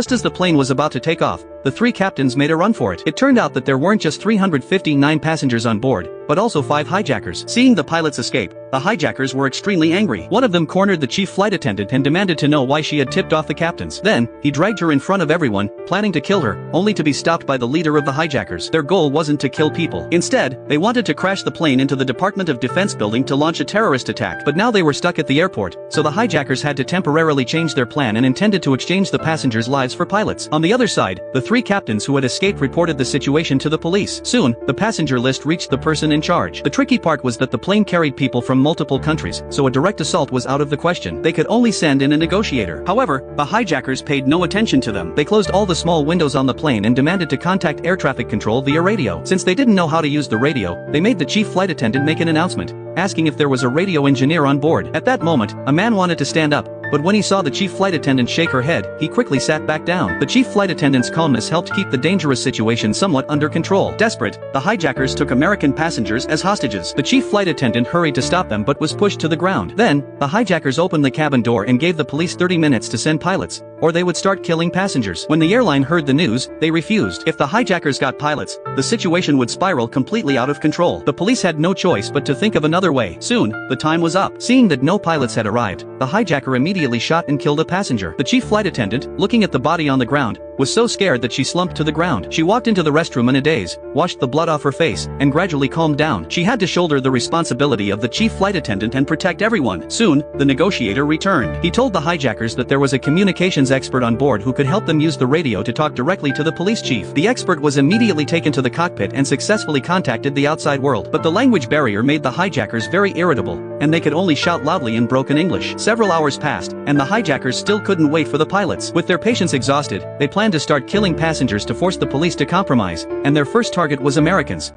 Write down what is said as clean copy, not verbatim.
Just as the plane was about to take off, the three captains made a run for it. It turned out that there weren't just 359 passengers on board, but also 5 hijackers. Seeing the pilots escape, the hijackers were extremely angry. One of them cornered the chief flight attendant and demanded to know why she had tipped off the captains. Then, he dragged her in front of everyone, planning to kill her, only to be stopped by the leader of the hijackers. Their goal wasn't to kill people. Instead, they wanted to crash the plane into the Department of Defense building to launch a terrorist attack. But now they were stuck at the airport, so the hijackers had to temporarily change their plan and intended to exchange the passengers' lives for pilots. On the other side, the 3 captains who had escaped reported the situation to the police. Soon, the passenger list reached the person in charge. The tricky part was that the plane carried people from multiple countries, so a direct assault was out of the question. They could only send in a negotiator. However, the hijackers paid no attention to them. They closed all the small windows on the plane and demanded to contact air traffic control via radio. Since they didn't know how to use the radio, they made the chief flight attendant make an announcement, asking if there was a radio engineer on board. At that moment, a man wanted to stand up, but when he saw the chief flight attendant shake her head, he quickly sat back down. The chief flight attendant's calmness helped keep the dangerous situation somewhat under control. Desperate, the hijackers took American passengers as hostages. The chief flight attendant hurried to stop them but was pushed to the ground. Then, the hijackers opened the cabin door and gave the police 30 minutes to send pilots, or they would start killing passengers. When the airline heard the news, they refused. If the hijackers got pilots, the situation would spiral completely out of control. The police had no choice but to think of another way. Soon, the time was up. Seeing that no pilots had arrived, the hijacker immediately shot and killed a passenger. The chief flight attendant, looking at the body on the ground, was so scared that she slumped to the ground. She walked into the restroom in a daze, washed the blood off her face, and gradually calmed down. She had to shoulder the responsibility of the chief flight attendant and protect everyone. Soon, the negotiator returned. He told the hijackers that there was a communications expert on board who could help them use the radio to talk directly to the police chief. The expert was immediately taken to the cockpit and successfully contacted the outside world. But the language barrier made the hijackers very irritable, and they could only shout loudly in broken English. Several hours passed, and the hijackers still couldn't wait for the pilots. With their patience exhausted, they planned to start killing passengers to force the police to compromise, and their first target was Americans.